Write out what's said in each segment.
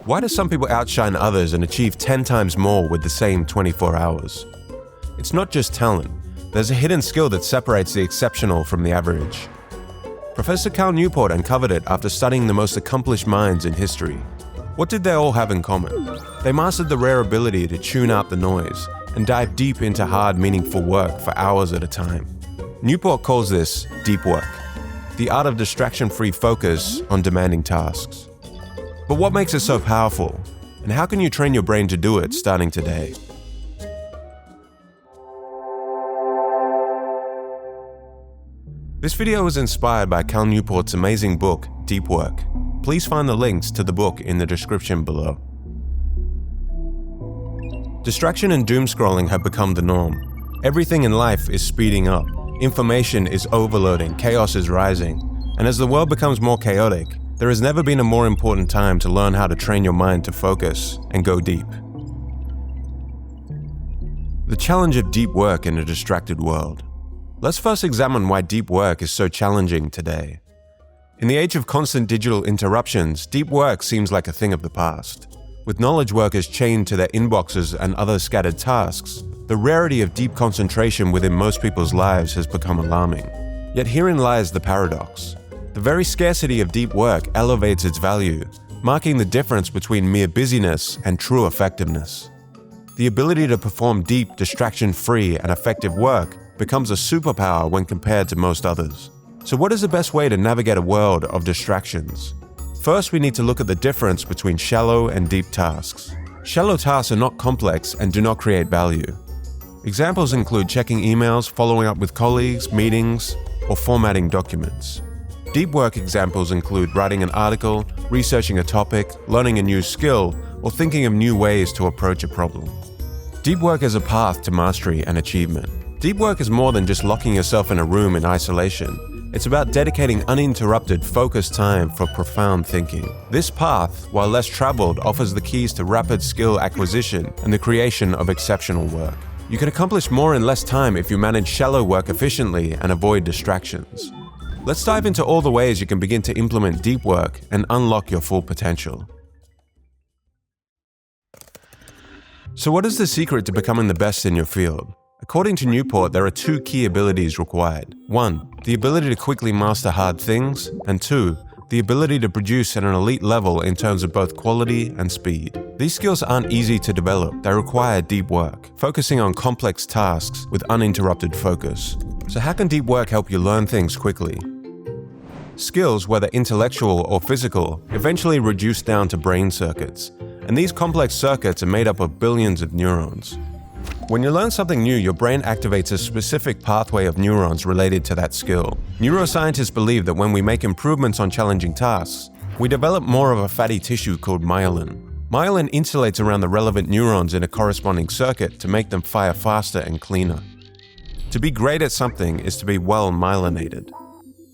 Why do some people outshine others and achieve 10 times more with the same 24 hours? It's not just talent. There's a hidden skill that separates the exceptional from the average. Professor Cal Newport uncovered it after studying the most accomplished minds in history. What did they all have in common? They mastered the rare ability to tune out the noise and dive deep into hard, meaningful work for hours at a time. Newport calls this deep work, the art of distraction-free focus on demanding tasks. But what makes it so powerful? And how can you train your brain to do it starting today? This video was inspired by Cal Newport's amazing book, Deep Work. Please find the links to the book in the description below. Distraction and doom scrolling have become the norm. Everything in life is speeding up. Information is overloading, chaos is rising. And as the world becomes more chaotic, there has never been a more important time to learn how to train your mind to focus and go deep. The challenge of deep work in a distracted world. Let's first examine why deep work is so challenging today. In the age of constant digital interruptions, deep work seems like a thing of the past. With knowledge workers chained to their inboxes and other scattered tasks, the rarity of deep concentration within most people's lives has become alarming. Yet herein lies the paradox. The very scarcity of deep work elevates its value, marking the difference between mere busyness and true effectiveness. The ability to perform deep, distraction-free, and effective work becomes a superpower when compared to most others. So what is the best way to navigate a world of distractions? First, we need to look at the difference between shallow and deep tasks. Shallow tasks are not complex and do not create value. Examples include checking emails, following up with colleagues, meetings, or formatting documents. Deep work examples include writing an article, researching a topic, learning a new skill, or thinking of new ways to approach a problem. Deep work is a path to mastery and achievement. Deep work is more than just locking yourself in a room in isolation. It's about dedicating uninterrupted, focused time for profound thinking. This path, while less traveled, offers the keys to rapid skill acquisition and the creation of exceptional work. You can accomplish more in less time if you manage shallow work efficiently and avoid distractions. Let's dive into all the ways you can begin to implement deep work and unlock your full potential. So what is the secret to becoming the best in your field? According to Newport, there are two key abilities required. 1, the ability to quickly master hard things, and 2, the ability to produce at an elite level in terms of both quality and speed. These skills aren't easy to develop. They require deep work, focusing on complex tasks with uninterrupted focus. So how can deep work help you learn things quickly? Skills, whether intellectual or physical, eventually reduce down to brain circuits, and these complex circuits are made up of billions of neurons. When you learn something new, your brain activates a specific pathway of neurons related to that skill. Neuroscientists believe that when we make improvements on challenging tasks, we develop more of a fatty tissue called myelin. Myelin insulates around the relevant neurons in a corresponding circuit to make them fire faster and cleaner. To be great at something is to be well myelinated.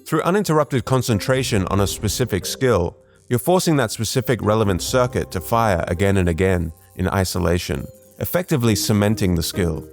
Through uninterrupted concentration on a specific skill, you're forcing that specific relevant circuit to fire again and again in isolation, effectively cementing the skill.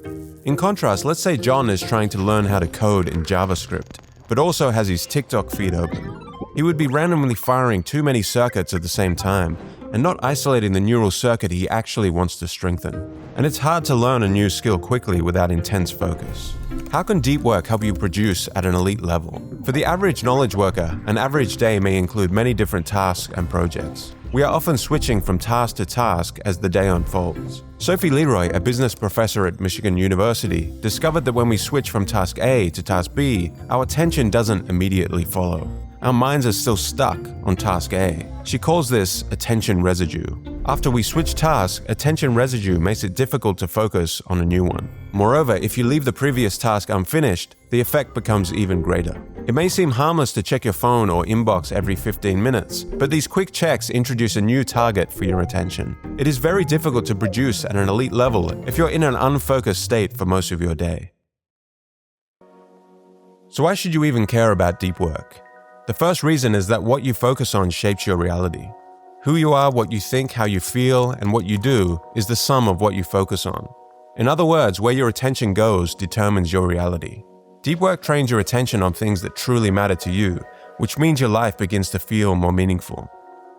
In contrast, let's say John is trying to learn how to code in JavaScript, but also has his TikTok feed open. He would be randomly firing too many circuits at the same time and not isolating the neural circuit he actually wants to strengthen. And it's hard to learn a new skill quickly without intense focus. How can deep work help you produce at an elite level? For the average knowledge worker, an average day may include many different tasks and projects. We are often switching from task to task as the day unfolds. Sophie Leroy, a business professor at Michigan University, discovered that when we switch from task A to task B, our attention doesn't immediately follow. Our minds are still stuck on task A. She calls this attention residue. After we switch tasks, attention residue makes it difficult to focus on a new one. Moreover, if you leave the previous task unfinished, the effect becomes even greater. It may seem harmless to check your phone or inbox every 15 minutes, but these quick checks introduce a new target for your attention. It is very difficult to produce at an elite level if you're in an unfocused state for most of your day. So why should you even care about deep work? The first reason is that what you focus on shapes your reality. Who you are, what you think, how you feel, and what you do is the sum of what you focus on. In other words, where your attention goes determines your reality. Deep work trains your attention on things that truly matter to you, which means your life begins to feel more meaningful.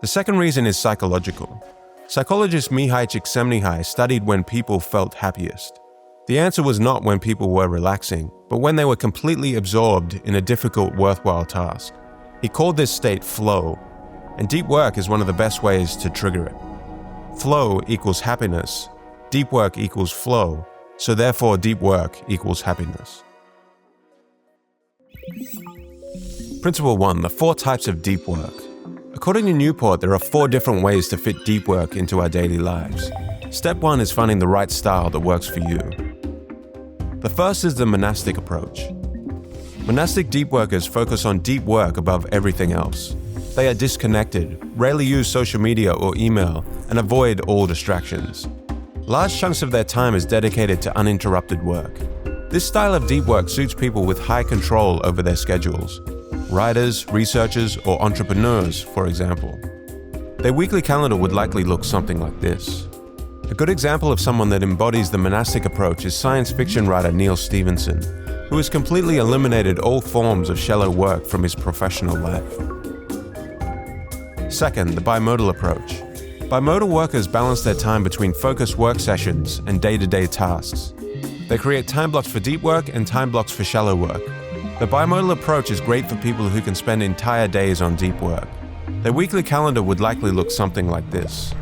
The second reason is psychological. Psychologist Mihai Csikszentmihalyi studied when people felt happiest. The answer was not when people were relaxing, but when they were completely absorbed in a difficult, worthwhile task. He called this state flow, and deep work is one of the best ways to trigger it. Flow equals happiness, deep work equals flow, so therefore deep work equals happiness. Principle 1. The 4 types of deep work. According to Newport, there are 4 different ways to fit deep work into our daily lives. Step 1 is finding the right style that works for you. The first is the monastic approach. Monastic deep workers focus on deep work above everything else. They are disconnected, rarely use social media or email, and avoid all distractions. Large chunks of their time is dedicated to uninterrupted work. This style of deep work suits people with high control over their schedules. Writers, researchers, or entrepreneurs, for example. Their weekly calendar would likely look something like this. A good example of someone that embodies the monastic approach is science fiction writer Neil Stephenson, who has completely eliminated all forms of shallow work from his professional life. Second, the bimodal approach. Bimodal workers balance their time between focused work sessions and day-to-day tasks. They create time blocks for deep work and time blocks for shallow work. The bimodal approach is great for people who can spend entire days on deep work. Their weekly calendar would likely look something like this.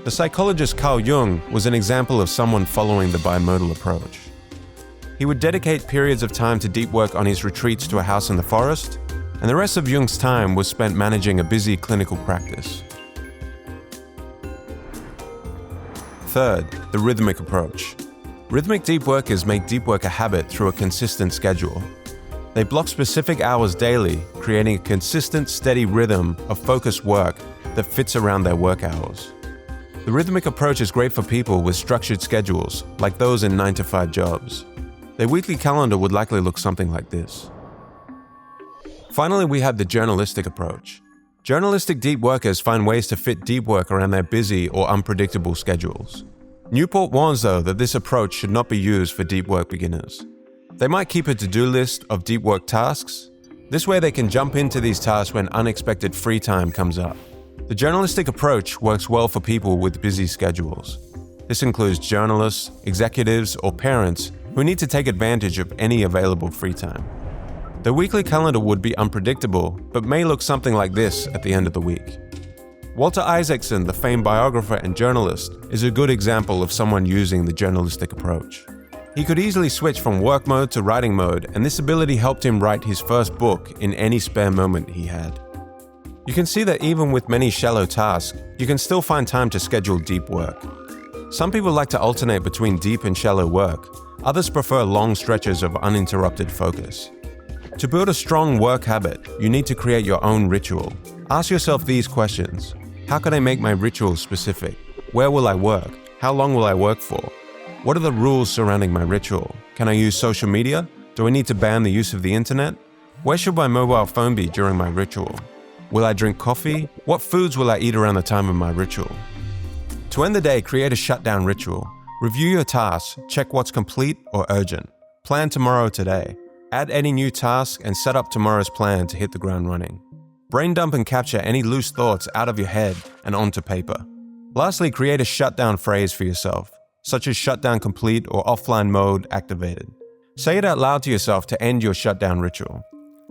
The psychologist Carl Jung was an example of someone following the bimodal approach. He would dedicate periods of time to deep work on his retreats to a house in the forest, and the rest of Jung's time was spent managing a busy clinical practice. Third, the rhythmic approach. Rhythmic deep workers make deep work a habit through a consistent schedule. They block specific hours daily, creating a consistent, steady rhythm of focused work that fits around their work hours. The rhythmic approach is great for people with structured schedules, like those in 9-to-5 jobs. Their weekly calendar would likely look something like this. Finally, we have the journalistic approach. Journalistic deep workers find ways to fit deep work around their busy or unpredictable schedules. Newport warns, though, that this approach should not be used for deep work beginners. They might keep a to-do list of deep work tasks. This way they can jump into these tasks when unexpected free time comes up. The journalistic approach works well for people with busy schedules. This includes journalists, executives, or parents who need to take advantage of any available free time. The weekly calendar would be unpredictable, but may look something like this at the end of the week. Walter Isaacson, the famed biographer and journalist, is a good example of someone using the journalistic approach. He could easily switch from work mode to writing mode, and this ability helped him write his first book in any spare moment he had. You can see that even with many shallow tasks, you can still find time to schedule deep work. Some people like to alternate between deep and shallow work. Others prefer long stretches of uninterrupted focus. To build a strong work habit, you need to create your own ritual. Ask yourself these questions. How can I make my ritual specific? Where will I work? How long will I work for? What are the rules surrounding my ritual? Can I use social media? Do I need to ban the use of the internet? Where should my mobile phone be during my ritual? Will I drink coffee? What foods will I eat around the time of my ritual? To end the day, create a shutdown ritual. Review your tasks, check what's complete or urgent. Plan tomorrow today. Add any new tasks and set up tomorrow's plan to hit the ground running. Brain dump and capture any loose thoughts out of your head and onto paper. Lastly, create a shutdown phrase for yourself, such as shutdown complete or offline mode activated. Say it out loud to yourself to end your shutdown ritual.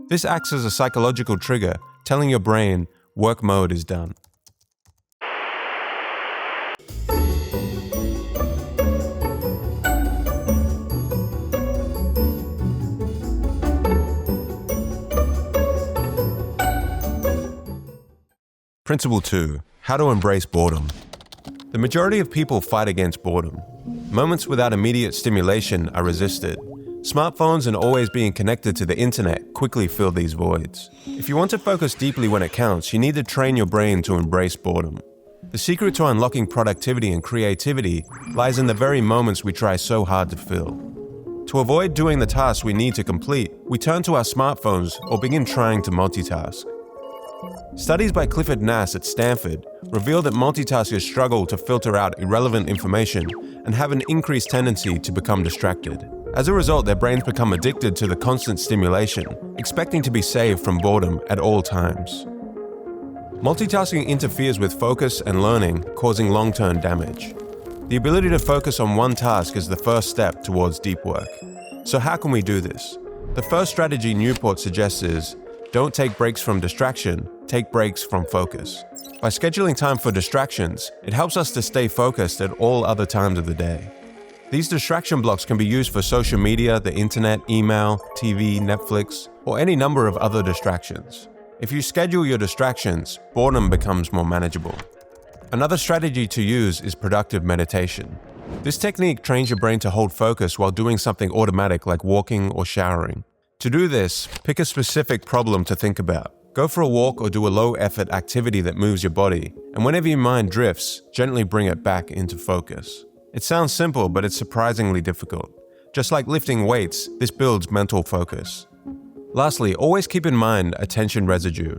This acts as a psychological trigger, telling your brain work mode is done. Principle 2. How to embrace boredom. The majority of people fight against boredom. Moments without immediate stimulation are resisted. Smartphones and always being connected to the internet quickly fill these voids. If you want to focus deeply when it counts, you need to train your brain to embrace boredom. The secret to unlocking productivity and creativity lies in the very moments we try so hard to fill. To avoid doing the tasks we need to complete, we turn to our smartphones or begin trying to multitask. Studies by Clifford Nass at Stanford reveal that multitaskers struggle to filter out irrelevant information and have an increased tendency to become distracted. As a result, their brains become addicted to the constant stimulation, expecting to be saved from boredom at all times. Multitasking interferes with focus and learning, causing long-term damage. The ability to focus on one task is the first step towards deep work. So how can we do this? The first strategy Newport suggests is, don't take breaks from distraction, take breaks from focus. By scheduling time for distractions, it helps us to stay focused at all other times of the day. These distraction blocks can be used for social media, the internet, email, TV, Netflix, or any number of other distractions. If you schedule your distractions, boredom becomes more manageable. Another strategy to use is productive meditation. This technique trains your brain to hold focus while doing something automatic like walking or showering. To do this, pick a specific problem to think about. Go for a walk or do a low-effort activity that moves your body, and whenever your mind drifts, gently bring it back into focus. It sounds simple, but it's surprisingly difficult. Just like lifting weights, this builds mental focus. Lastly, always keep in mind attention residue.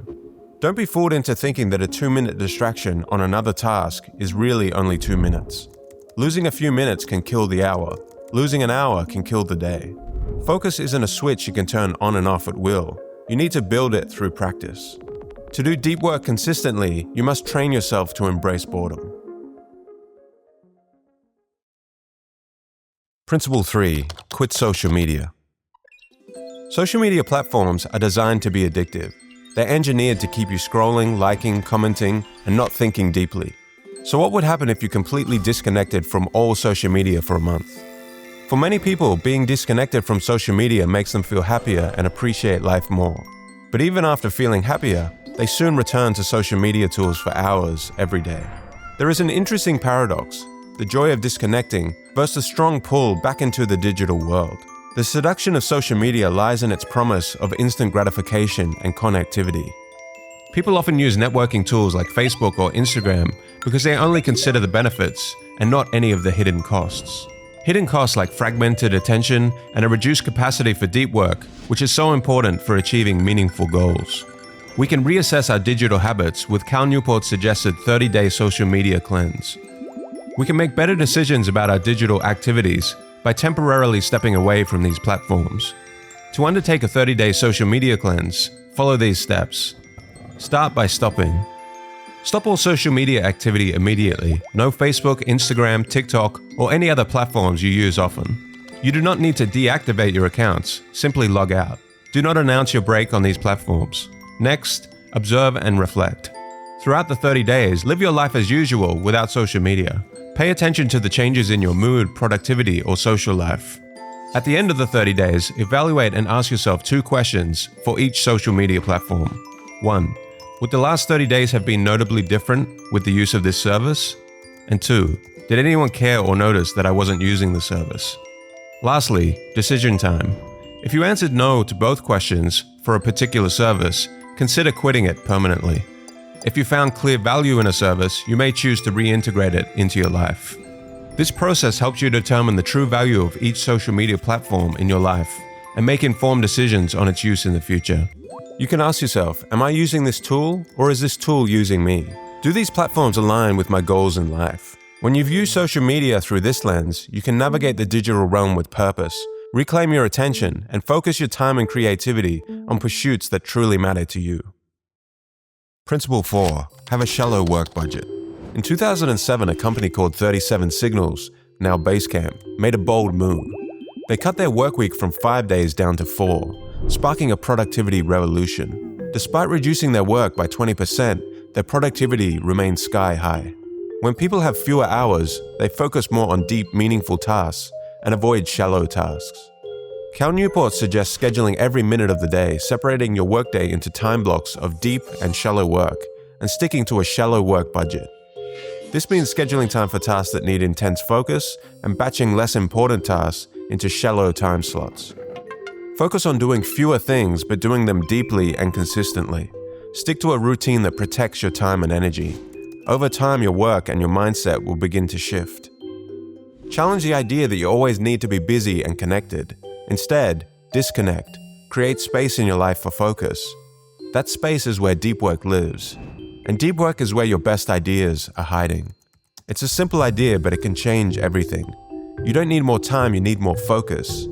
Don't be fooled into thinking that a 2-minute distraction on another task is really only 2 minutes. Losing a few minutes can kill the hour. Losing an hour can kill the day. Focus isn't a switch you can turn on and off at will. You need to build it through practice. To do deep work consistently, you must train yourself to embrace boredom. Principle 3. Quit social media. Social media platforms are designed to be addictive. They're engineered to keep you scrolling, liking, commenting, and not thinking deeply. So what would happen if you completely disconnected from all social media for a month? For many people, being disconnected from social media makes them feel happier and appreciate life more. But even after feeling happier, they soon return to social media tools for hours every day. There is an interesting paradox, the joy of disconnecting versus the strong pull back into the digital world. The seduction of social media lies in its promise of instant gratification and connectivity. People often use networking tools like Facebook or Instagram because they only consider the benefits and not any of the hidden costs. Hidden costs like fragmented attention and a reduced capacity for deep work, which is so important for achieving meaningful goals. We can reassess our digital habits with Cal Newport's suggested 30-day social media cleanse. We can make better decisions about our digital activities by temporarily stepping away from these platforms. To undertake a 30-day social media cleanse, follow these steps. Start by stopping. Stop all social media activity immediately. No Facebook, Instagram, TikTok, or any other platforms you use often. You do not need to deactivate your accounts, simply log out. Do not announce your break on these platforms. Next, observe and reflect. Throughout the 30 days, live your life as usual without social media. Pay attention to the changes in your mood, productivity, or social life. At the end of the 30 days, evaluate and ask yourself 2 questions for each social media platform. 1. Would the last 30 days have been notably different with the use of this service? And 2. Did anyone care or notice that I wasn't using the service? Lastly, decision time. If you answered no to both questions for a particular service, consider quitting it permanently. If you found clear value in a service, you may choose to reintegrate it into your life. This process helps you determine the true value of each social media platform in your life and make informed decisions on its use in the future. You can ask yourself, am I using this tool or is this tool using me? Do these platforms align with my goals in life? When you view social media through this lens, you can navigate the digital realm with purpose, reclaim your attention, and focus your time and creativity on pursuits that truly matter to you. Principle 4. Have a shallow work budget. In 2007, a company called 37 Signals, now Basecamp, made a bold move. They cut their work week from 5 days down to 4, sparking a productivity revolution. Despite reducing their work by 20%, their productivity remained sky high. When people have fewer hours, they focus more on deep, meaningful tasks and avoid shallow tasks. Cal Newport suggests scheduling every minute of the day, separating your workday into time blocks of deep and shallow work, and sticking to a shallow work budget. This means scheduling time for tasks that need intense focus and batching less important tasks into shallow time slots. Focus on doing fewer things but doing them deeply and consistently. Stick to a routine that protects your time and energy. Over time, your work and your mindset will begin to shift. Challenge the idea that you always need to be busy and connected. Instead, disconnect. Create space in your life for focus. That space is where deep work lives. And deep work is where your best ideas are hiding. It's a simple idea, but it can change everything. You don't need more time, you need more focus.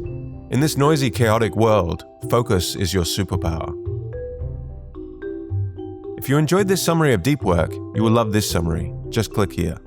In this noisy, chaotic world, focus is your superpower. If you enjoyed this summary of deep work, you will love this summary. Just click here.